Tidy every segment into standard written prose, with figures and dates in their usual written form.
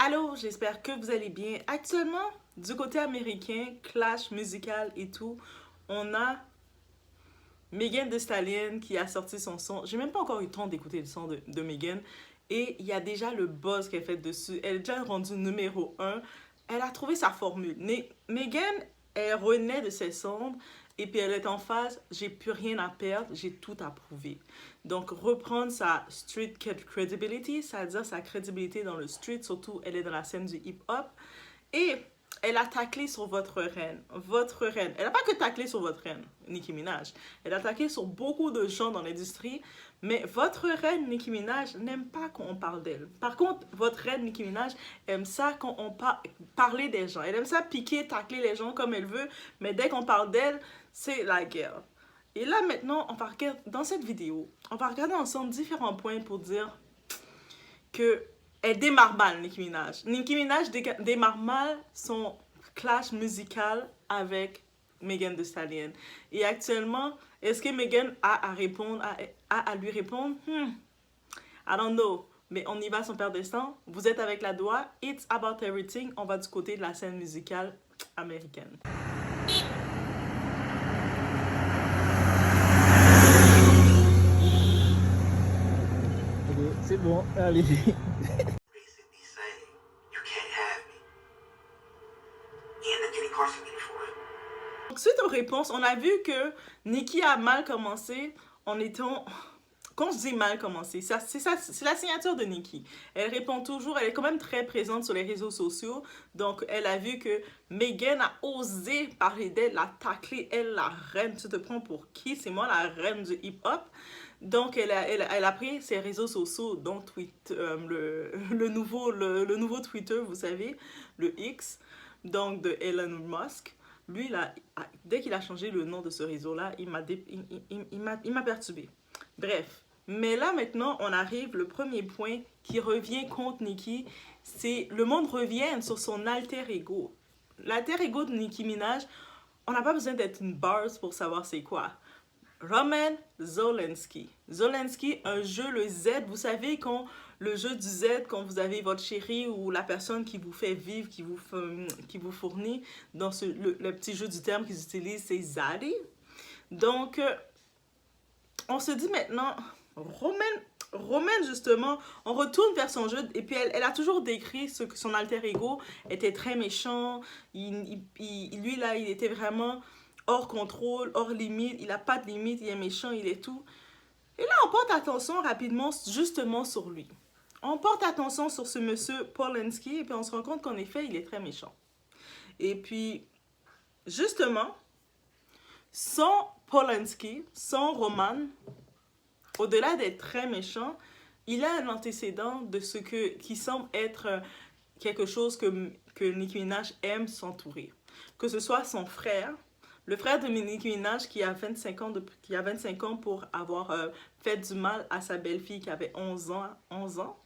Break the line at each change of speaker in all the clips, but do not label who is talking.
Allô, j'espère que vous allez bien. Actuellement, du côté américain, clash musical et tout, on a Megan Thee Stallion qui a sorti son son. J'ai même pas encore eu le temps d'écouter le son de Megan. Et il y a déjà le buzz qu'elle fait dessus. Elle est déjà rendue numéro un. Elle a trouvé sa formule. Megan, elle renaît de ses cendres. Et puis elle est en phase, j'ai plus rien à perdre, j'ai tout à prouver. Donc reprendre sa street credibility, c'est-à-dire sa crédibilité dans le street, surtout elle est dans la scène du hip-hop. Et elle a taclé sur votre reine. Votre reine. Elle n'a pas que taclé sur votre reine, Nicki Minaj. Elle a taclé sur beaucoup de gens dans l'industrie. Mais votre reine, Nicki Minaj, n'aime pas quand on parle d'elle. Par contre, votre reine, Nicki Minaj, aime ça quand on parle des gens. Elle aime ça piquer, tacler les gens comme elle veut. Mais dès qu'on parle d'elle, c'est la guerre. Et là, maintenant, on va regarder, dans cette vidéo, on va regarder ensemble différents points pour dire que elle démarre mal, Nicki Minaj. Nicki Minaj démarre mal son clash musical avec Megan Thee Stallion. Et actuellement, est-ce que Megan a à lui répondre? I don't know. Mais on y va sans perdre de temps. Vous êtes avec la doigt. It's about everything. On va du côté de la scène musicale américaine.
C'est bon, allez.
Basically saying, you can't have me. And then Jenny Carson did it for him.
Donc, suite aux réponses, on a vu que Nicki a mal commencé en étant... Quand je dis mal commencé, c'est la signature de Nicki. Elle répond toujours, elle est quand même très présente sur les réseaux sociaux. Donc, elle a vu que Megan a osé parler d'elle, la tacler, elle, la reine. Tu te prends pour qui? C'est moi la reine du hip-hop. Donc, elle a pris ses réseaux sociaux, dont le nouveau Twitter, vous savez, le X, donc de Elon Musk. Lui, là, dès qu'il a changé le nom de ce réseau-là, il m'a perturbé. Bref. Mais là, maintenant, on arrive, le premier point qui revient contre Nicki, c'est le monde revient sur son alter ego. L'alter ego de Nicki Minaj, on n'a pas besoin d'être une bars pour savoir c'est quoi. Roman Zelensky. Zelensky, un jeu, le Z, vous savez, quand le jeu du Z, quand vous avez votre chéri ou la personne qui vous fait vivre, qui vous fournit, dans le petit jeu du terme qu'ils utilisent, c'est Zaddy. Donc, on se dit maintenant, Roman, justement, on retourne vers son jeu, et puis elle a toujours décrit que son alter ego était très méchant, lui là, il était vraiment hors contrôle, hors limite, il n'a pas de limite, il est méchant, il est tout. Et là, on porte attention rapidement justement sur lui. On porte attention sur ce monsieur Polanski, et puis on se rend compte qu'en effet, il est très méchant. Et puis, justement, sans Polanski, sans Roman, au-delà d'être très méchant, il a un antécédent de qui semble être quelque chose que Nicki Minaj aime s'entourer. Que ce soit son frère, le frère de Nicki Minaj qui a 25 ans pour avoir fait du mal à sa belle-fille qui avait 11 ans.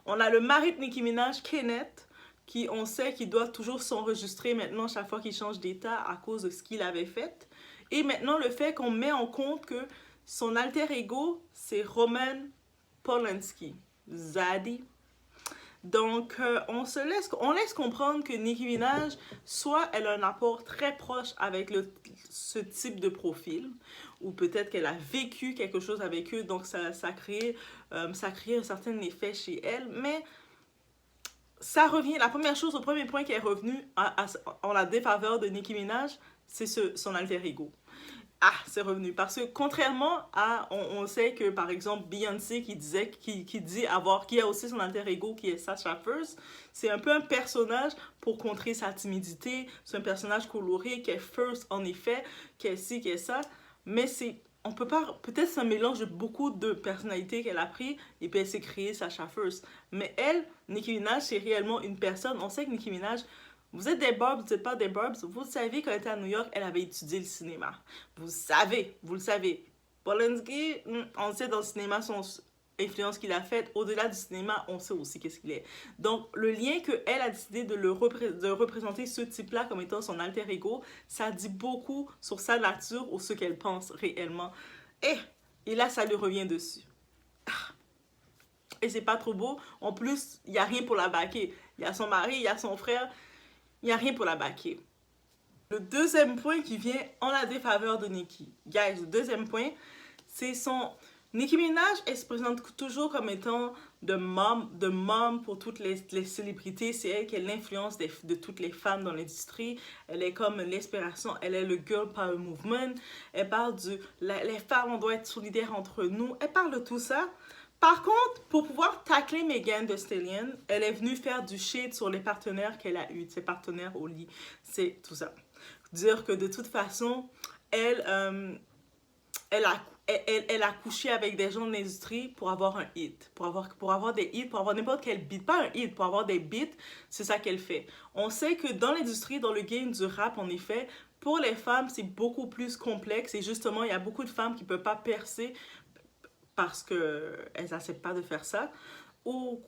On a le mari de Nicki Minaj, Kenneth, qui on sait qu'il doit toujours s'enregistrer maintenant chaque fois qu'il change d'état à cause de ce qu'il avait fait. Et maintenant, le fait qu'on met en compte que son alter ego, c'est Roman Polanski, Zaddy. Donc, on laisse comprendre que Nicki Minaj, soit elle a un apport très proche avec ce type de profil, ou peut-être qu'elle a vécu quelque chose avec eux, donc ça crée un certain effet chez elle, mais ça revient, la première chose, le premier point qui est revenu en la défaveur de Nicki Minaj, c'est son alter ego. Ah, c'est revenu. Parce que contrairement à, on sait que par exemple Beyoncé qui a aussi son alter ego qui est Sasha Fierce, c'est un peu un personnage pour contrer sa timidité, c'est un personnage coloré qui est Fierce en effet, qui est ci, qui est ça, mais on peut pas, peut-être c'est un mélange de beaucoup de personnalités qu'elle a pris et puis elle s'est créée Sasha Fierce. Mais elle, Nicki Minaj, c'est réellement une personne. On sait que Nicki Minaj, vous êtes des Barbs, vous n'êtes pas des Barbs. Vous savez, quand elle était à New York, elle avait étudié le cinéma. Vous le savez. Polanski, on sait dans le cinéma son influence qu'il a faite. Au-delà du cinéma, on sait aussi qu'est-ce qu'il est. Donc, le lien qu'elle a décidé de représenter ce type-là comme étant son alter ego, ça dit beaucoup sur sa nature ou ce qu'elle pense réellement. Et là, ça lui revient dessus. et c'est pas trop beau. En plus, il n'y a rien pour la baquer. Il y a son mari, il y a son frère, il n'y a rien pour la baquer. Le deuxième point qui vient en la défaveur de Nicki. Guys, le deuxième point, c'est son... Nicki Minaj, elle se présente toujours comme étant de mom pour toutes les célébrités. C'est elle qui est l'influence de toutes les femmes dans l'industrie. Elle est comme l'inspiration. Elle est le girl power movement. Elle parle les femmes, on doit être solidaires entre nous. Elle parle de tout ça. Par contre, pour pouvoir tacler Megan Thee Stallion, elle est venue faire du shade sur les partenaires qu'elle a eus, ses partenaires au lit. C'est tout ça. Dire que de toute façon, elle a couché avec des gens de l'industrie pour avoir un hit, pour avoir des hits, pour avoir n'importe quel beat, pas un hit, pour avoir des beats, c'est ça qu'elle fait. On sait que dans l'industrie, dans le game du rap, en effet, pour les femmes, c'est beaucoup plus complexe et justement, il y a beaucoup de femmes qui ne peuvent pas percer parce qu'elles n'acceptent pas de faire ça ou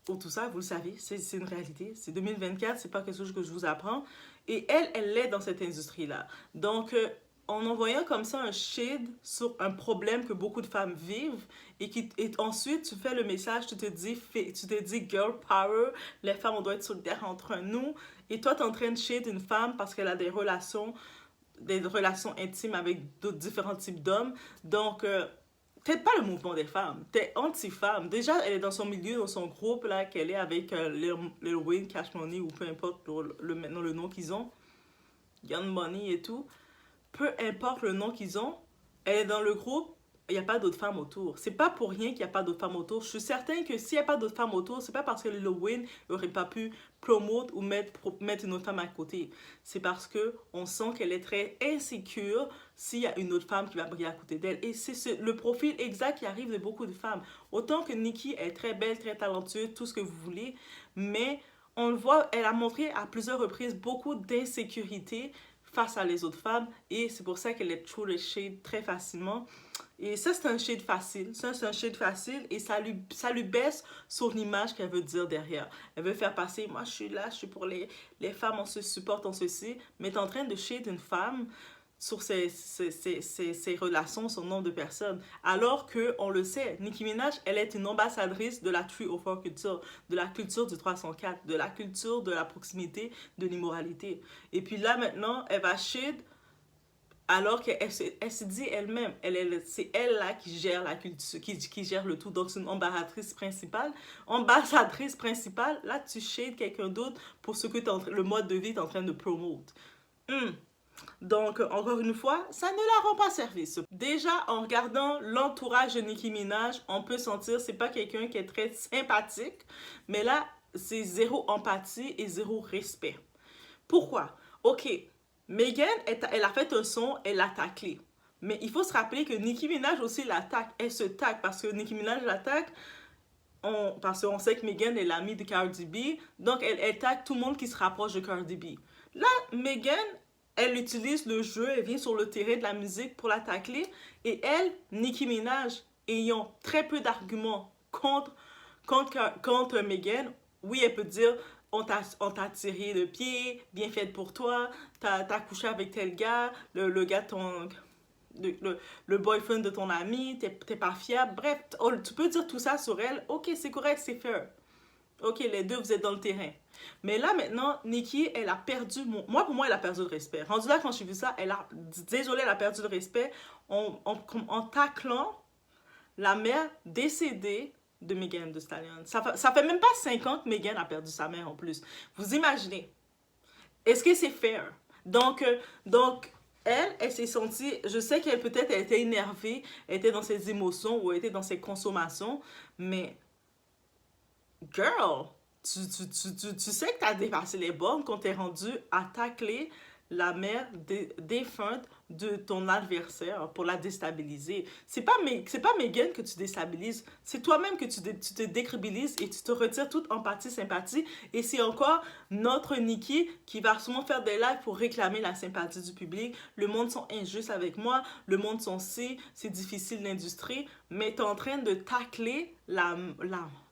tout ça, vous le savez, c'est une réalité. C'est 2024, c'est pas quelque chose que je vous apprends. Et elle est dans cette industrie-là. Donc, en envoyant comme ça un shade sur un problème que beaucoup de femmes vivent et ensuite tu fais le message, tu te dis girl power, les femmes on doit être solidaires entre nous et toi tu es en train de shade une femme parce qu'elle a des relations intimes avec d'autres différents types d'hommes. Donc t'es pas le mouvement des femmes, t'es anti-femme. Déjà, elle est dans son milieu, dans son groupe, là, qu'elle est avec Lil Wayne, Cash Money, ou peu importe maintenant le nom qu'ils ont, Young Money et tout. Peu importe le nom qu'ils ont, elle est dans le groupe, il n'y a pas d'autres femmes autour. C'est pas pour rien qu'il n'y a pas d'autres femmes autour. Je suis certaine que s'il n'y a pas d'autres femmes autour, c'est pas parce que Lil Wayne n'aurait pas pu promouvoir ou mettre une autre femme à côté. C'est parce que on sent qu'elle est très insécure s'il y a une autre femme qui va briller à côté d'elle. Et c'est le profil exact qui arrive de beaucoup de femmes. Autant que Nicki est très belle, très talentueuse, tout ce que vous voulez, mais on le voit, elle a montré à plusieurs reprises beaucoup d'insécurité face à les autres femmes et c'est pour ça qu'elle est through le shade très facilement. Et ça, c'est un shade facile. Ça, c'est un shade facile et ça lui baisse son image qu'elle veut dire derrière. Elle veut faire passer, moi, je suis là, je suis pour les femmes, on se supporte, on ceci. Mais tu es en train de shade une femme sur ses relations, son nombre de personnes. Alors que, on le sait, Nicki Minaj, elle est une ambassadrice de la 304 culture, de la culture du 304, de la culture de la proximité, de l'immoralité. Et puis là, maintenant, elle va shade alors qu'elle se dit elle-même, c'est elle là qui gère la culture, qui gère le tout. Donc c'est une ambassadrice principale. Ambassadrice principale, là tu shades quelqu'un d'autre pour ce que le mode de vie est en train de promote. Donc, encore une fois, ça ne la rend pas service. Déjà, en regardant l'entourage de Nicki Minaj, on peut sentir c'est pas quelqu'un qui est très sympathique, mais là, c'est zéro empathie et zéro respect. Pourquoi? Ok, Megan, elle a fait un son, elle l'a taclé. Mais il faut se rappeler que Nicki Minaj aussi l'attaque. Elle se tacle parce que Nicki Minaj l'attaque parce qu'on sait que Megan est l'amie de Cardi B. Donc, elle tacle tout le monde qui se rapproche de Cardi B. Là, Megan, elle utilise le jeu, elle vient sur le terrain de la musique pour la tacler. Et elle, Nicki Minaj, ayant très peu d'arguments contre Megan, oui, elle peut dire on t'a tiré le pied, bien fait pour toi, t'as couché avec tel gars, le gars le boyfriend de ton ami, t'es pas fiable. Bref, tu peux dire tout ça sur elle. Ok, c'est correct, c'est fair. Ok, les deux, vous êtes dans le terrain. Mais là, maintenant, Nicki, elle a perdu... pour moi, elle a perdu le respect. Rendu là, quand j'ai vu ça, elle a perdu le respect en taclant la mère décédée de Megan Thee Stallion. Ça fait même pas 5 ans que Megan a perdu sa mère en plus. Vous imaginez? Est-ce que c'est fair? Donc elle s'est sentie... Je sais qu'elle peut-être elle était énervée, elle était dans ses émotions ou elle était dans ses consommations, mais... Girl, tu sais que tu as dépassé les bornes quand tu es rendu à tacler la mère défunte de ton adversaire pour la déstabiliser. C'est pas Megan que tu déstabilises, c'est toi-même que tu te décrédibilises et tu te retires toute empathie, sympathie. Et c'est encore notre Nicki qui va sûrement faire des lives pour réclamer la sympathie du public. Le monde sont injustes avec moi, le monde sont c'est difficile l'industrie, mais tu es en train de tacler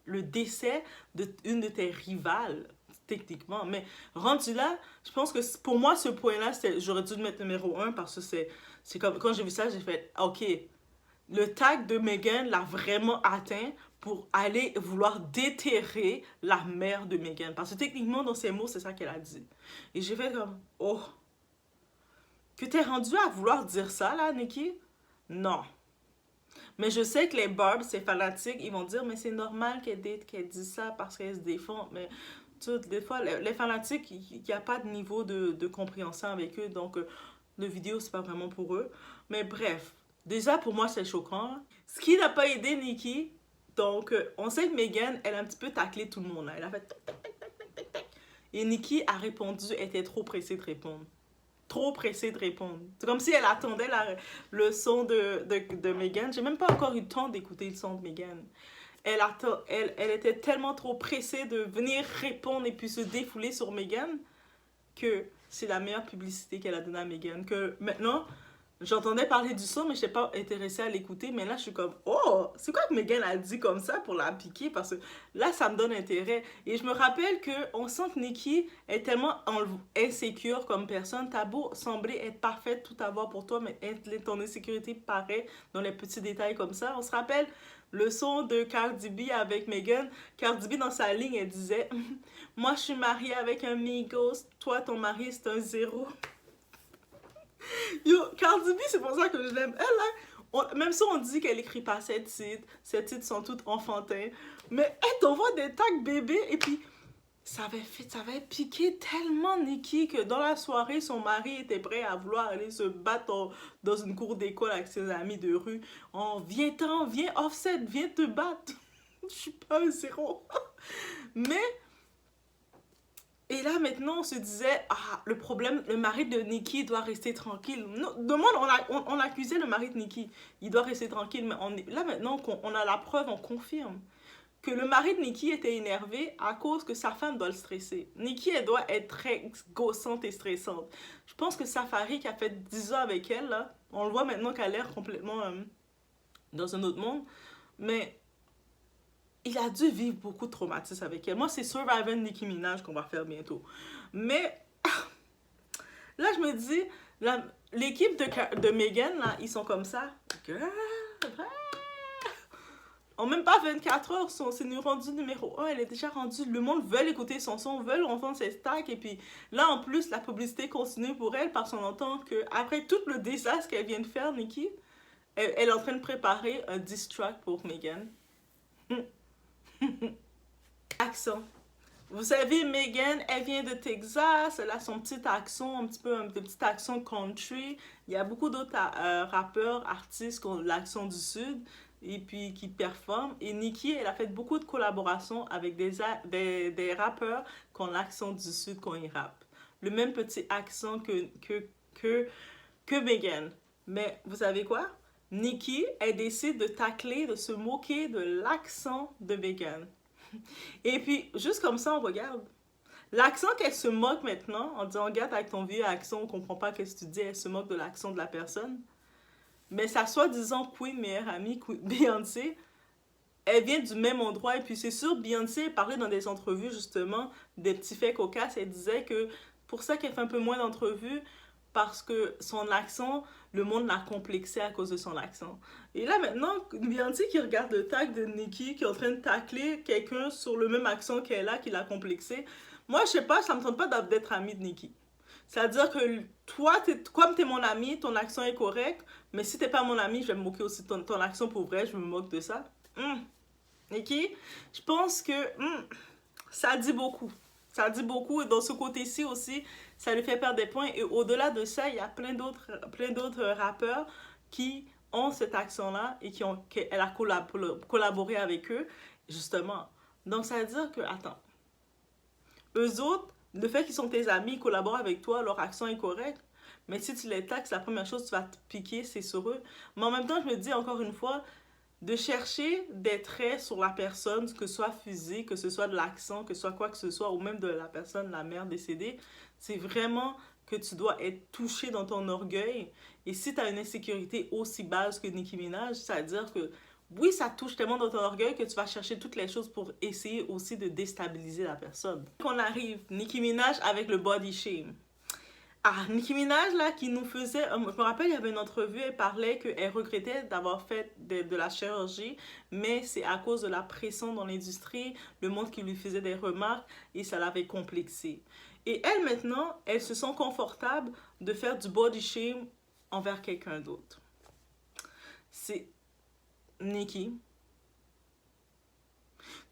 le décès d'une de tes rivales, techniquement. Mais rendu là, je pense que pour moi, ce point-là, j'aurais dû le mettre numéro 1 parce que c'est comme quand j'ai vu ça, j'ai fait OK. Le tag de Megan l'a vraiment atteint pour aller vouloir déterrer la mère de Meghan. Parce que techniquement, dans ses mots, c'est ça qu'elle a dit. Et j'ai fait comme, oh, que t'es rendu à vouloir dire ça, là, Nicki? Non. Mais je sais que les Barbs, ces fanatiques, ils vont dire, mais c'est normal qu'elle dise ça parce qu'elle se défend. Mais des fois, les fanatiques, il n'y a pas de niveau de compréhension avec eux. Donc, le vidéo, c'est pas vraiment pour eux. Mais bref, déjà, pour moi, c'est choquant. Ce qui n'a pas aidé Nicki, donc, on sait que Meghan, elle a un petit peu taclé tout le monde. Là. Elle a fait tac, tac, tac, tac, tac, tac. Et Nicki a répondu, elle était trop pressée de répondre. Trop pressée de répondre. C'est comme si elle attendait le son de Meghan. J'ai même pas encore eu le temps d'écouter le son de Meghan. Elle était tellement trop pressée de venir répondre et puis se défouler sur Meghan que c'est la meilleure publicité qu'elle a donnée à Meghan. Que maintenant, j'entendais parler du son, mais je n'étais pas intéressée à l'écouter. Mais là, je suis comme, oh, c'est quoi que Meghan a dit comme ça pour la piquer? Parce que là, ça me donne intérêt. Et je me rappelle qu'on sent que Nicki est tellement insécure comme personne. T'as beau sembler être parfaite, tout avoir pour toi, mais ton insécurité paraît dans les petits détails comme ça. On se rappelle le son de Cardi B avec Meghan. Cardi B, dans sa ligne, elle disait, moi, je suis mariée avec un Migos. Toi, ton mari, c'est un zéro. Yo, Cardi B, c'est pour ça que je l'aime. Elle, là, même si on dit qu'elle écrit pas ses titres sont toutes enfantins, mais elle t'envoie des tags bébés et puis ça avait piqué tellement Nicki que dans la soirée, son mari était prêt à vouloir aller se battre dans une cour d'école avec ses amis de rue. Oh, viens-t'en, viens Offset, viens te battre. Je suis pas un zéro. Mais... Et là, maintenant, on se disait, ah, le problème, le mari de Nicki doit rester tranquille. On accusait le mari de Nicki. Il doit rester tranquille. Mais là, maintenant qu'on a la preuve, on confirme que le mari de Nicki était énervé à cause que sa femme doit le stresser. Nicki, elle doit être très gossante et stressante. Je pense que Safari, qui a fait 10 ans avec elle, là, on le voit maintenant qu'elle a l'air complètement dans un autre monde. Mais... il a dû vivre beaucoup de traumatismes avec elle. Moi, c'est Survivor Nicki Minaj qu'on va faire bientôt. Mais là, je me dis, l'équipe de Meghan, là, ils sont comme ça. En même pas 24 heures, c'est rendu numéro 1. Elle est déjà rendue. Le monde veut écouter son son, veut entendre ses stacks. Et puis là, en plus, la publicité continue pour elle parce qu'on entend qu'après tout le désastre qu'elle vient de faire, Nicki, elle est en train de préparer un diss track pour Meghan. Accent. Vous savez, Meghan, elle vient de Texas, elle a son petit accent, un petit accent country. Il y a beaucoup d'autres rappeurs, artistes qui ont l'accent du sud et puis qui performent. Et Nicki, elle a fait beaucoup de collaborations avec des rappeurs qui ont l'accent du sud quand ils rappent. Le même petit accent que Meghan. Mais vous savez quoi? Nicki, elle décide de tacler, de se moquer de l'accent de Meghan. Et puis, juste comme ça, on regarde. L'accent qu'elle se moque maintenant, en disant, regarde avec ton vieux accent, on comprend pas ce que tu dis, elle se moque de l'accent de la personne. Mais sa soi-disant queen, meilleure amie, Beyoncé, elle vient du même endroit. Et puis, c'est sûr, Beyoncé parlait dans des entrevues, justement, des petits faits cocasses. Elle disait que pour ça qu'elle fait un peu moins d'entrevues, parce que son accent, le monde l'a complexé à cause de son accent. Et là, maintenant, Beyoncé qui regarde le tag de Nicki, qui est en train de tacler quelqu'un sur le même accent qu'elle a, qui l'a complexé. Moi, je sais pas, ça me tente pas d'être amie de Nicki. C'est-à-dire que toi, comme t'es mon ami, ton accent est correct, mais si t'es pas mon ami, je vais me moquer aussi de ton accent pour vrai, je me moque de ça. Nicki, je pense que ça dit beaucoup. Ça dit beaucoup et dans ce côté-ci aussi, ça lui fait perdre des points. Et au-delà de ça, il y a plein d'autres rappeurs qui ont cet accent-là et qu'elle a collaboré avec eux, justement. Donc, ça veut dire que, attends, eux autres, le fait qu'ils sont tes amis, ils collaborent avec toi, leur accent est correct. Mais si tu les taxes, la première chose que tu vas te piquer, c'est sur eux. Mais en même temps, je me dis encore une fois, de chercher des traits sur la personne, que ce soit physique, que ce soit de l'accent, que ce soit quoi que ce soit, ou même de la personne, la mère décédée, c'est vraiment que tu dois être touché dans ton orgueil. Et si tu as une insécurité aussi basse que Nicki Minaj, ça veut dire que oui, ça touche tellement dans ton orgueil que tu vas chercher toutes les choses pour essayer aussi de déstabiliser la personne. Qu'on arrive, Nicki Minaj avec le body shame. Ah, Nicki Minaj, là, qui nous faisait... je me rappelle, il y avait une entrevue, elle parlait qu'elle regrettait d'avoir fait de la chirurgie, mais c'est à cause de la pression dans l'industrie, le monde qui lui faisait des remarques, et ça l'avait complexée. Et elle, maintenant, elle se sent confortable de faire du body shame envers quelqu'un d'autre. C'est... Nicki,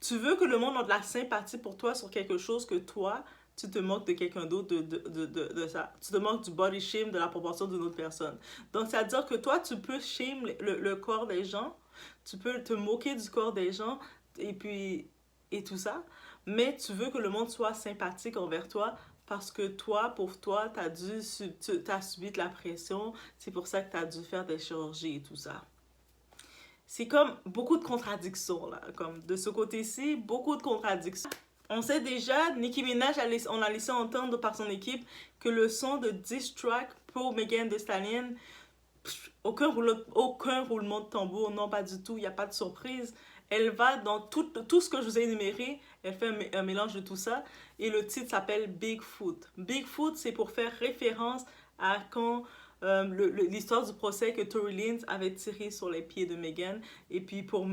tu veux que le monde ait de la sympathie pour toi sur quelque chose que toi, tu te moques de quelqu'un d'autre de ça. Tu te moques du body shame, de la proportion d'une autre personne. Donc, c'est-à-dire que toi, tu peux shame le corps des gens, tu peux te moquer du corps des gens, et puis, et tout ça, mais tu veux que le monde soit sympathique envers toi parce que toi, pour toi, t'as subi de la pression, c'est pour ça que tu as dû faire des chirurgies et tout ça. C'est comme beaucoup de contradictions, là. Comme de ce côté-ci, beaucoup de contradictions. On sait déjà, Nicki Minaj, on a laissé entendre par son équipe que le son de diss track pour Megan Thee Stallion, aucun roulement de tambour, non, pas du tout, il n'y a pas de surprise. Elle va dans tout ce que je vous ai énuméré, elle fait un mélange de tout ça, et le titre s'appelle Bigfoot. Bigfoot, c'est pour faire référence à quand l'histoire du procès que Tory Lanez avait tiré sur les pieds de Megan, et puis pour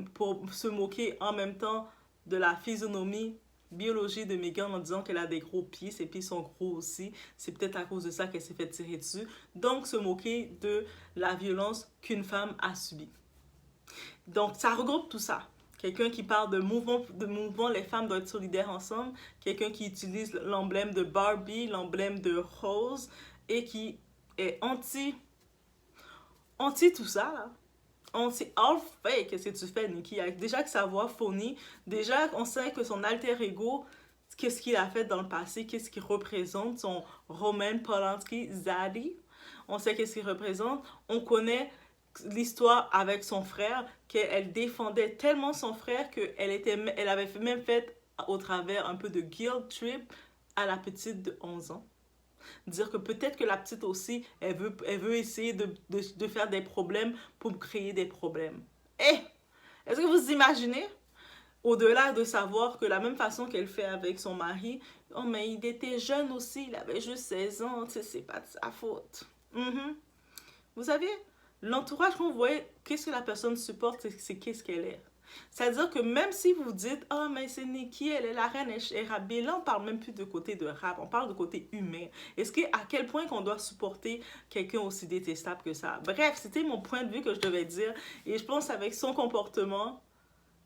se moquer en même temps de la physionomie biologie de Megan en disant qu'elle a des gros pieds, ses pieds sont gros aussi, c'est peut-être à cause de ça qu'elle s'est fait tirer dessus, donc se moquer de la violence qu'une femme a subie. Donc ça regroupe tout ça. Quelqu'un qui parle de mouvement, les femmes doivent être solidaires ensemble, quelqu'un qui utilise l'emblème de Barbie, l'emblème de Rose, et qui est anti tout ça, là. C'est all fake, qu'est-ce que tu fais, Nicki? Déjà que sa voix phony, déjà on sait que son alter ego, qu'est-ce qu'il a fait dans le passé, qu'est-ce qu'il représente, son Roman Polanski, Zaddy, on sait qu'est-ce qu'il représente, on connaît l'histoire avec son frère, qu'elle défendait tellement son frère elle avait même fait au travers un peu de guilt trip à la petite de 11 ans. Dire que peut-être que la petite aussi, elle veut essayer de faire des problèmes pour créer des problèmes. Eh! Est-ce que vous imaginez? Au-delà de savoir que la même façon qu'elle fait avec son mari, oh mais il était jeune aussi, il avait juste 16 ans, tu sais, c'est pas de sa faute. Vous savez, l'entourage qu'on voit, qu'est-ce que la personne supporte, c'est qu'est-ce qu'elle est. C'est-à-dire que même si vous dites « Oh, mais c'est Nicki, elle est la reine, elle rappe bien », là, on parle même plus de côté de rap, on parle de côté humain. Est-ce à quel point qu'on doit supporter quelqu'un aussi détestable que ça? Bref, c'était mon point de vue que je devais dire. Et je pense avec son comportement,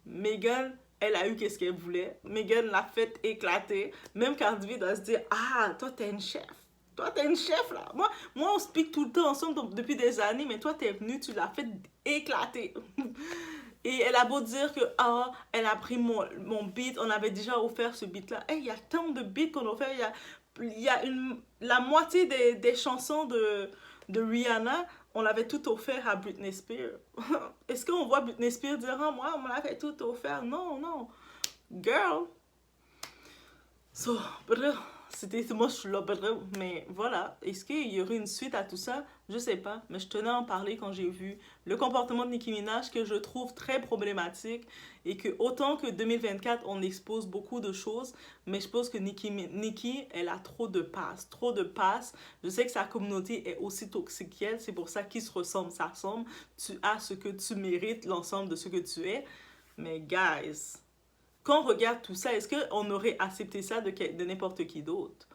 Megan, elle a eu qu'est-ce qu'elle voulait. Megan l'a fait éclater. Même Cardi B doit se dire « Ah, toi, t'es une chef. Toi, t'es une chef, là. Moi, on se pique tout le temps ensemble depuis des années, mais toi, t'es venue, tu l'as fait éclater. » Et elle a beau dire que, ah, elle a pris mon beat, on avait déjà offert ce beat-là. Hey, il y a tant de beats qu'on a offert. Il y a la moitié des chansons de Rihanna, on l'avait tout offert à Britney Spears. Est-ce qu'on voit Britney Spears dire, ah, moi, on me l'avait tout offert? Non, non. Girl. So, c'était moi je suis là, mais voilà. Est-ce qu'il y aurait une suite à tout ça? Je sais pas, mais je tenais à en parler quand j'ai vu le comportement de Nicki Minaj que je trouve très problématique et que autant que 2024 on expose beaucoup de choses, mais je pense que Nicki elle a trop de passes, trop de passes. Je sais que sa communauté est aussi toxique qu'elle, c'est pour ça qu'ils se ressemblent, ça ressemble. Tu as ce que tu mérites, l'ensemble de ce que tu es, mais guys, quand on regarde tout ça, est-ce qu'on aurait accepté ça de n'importe qui d'autre?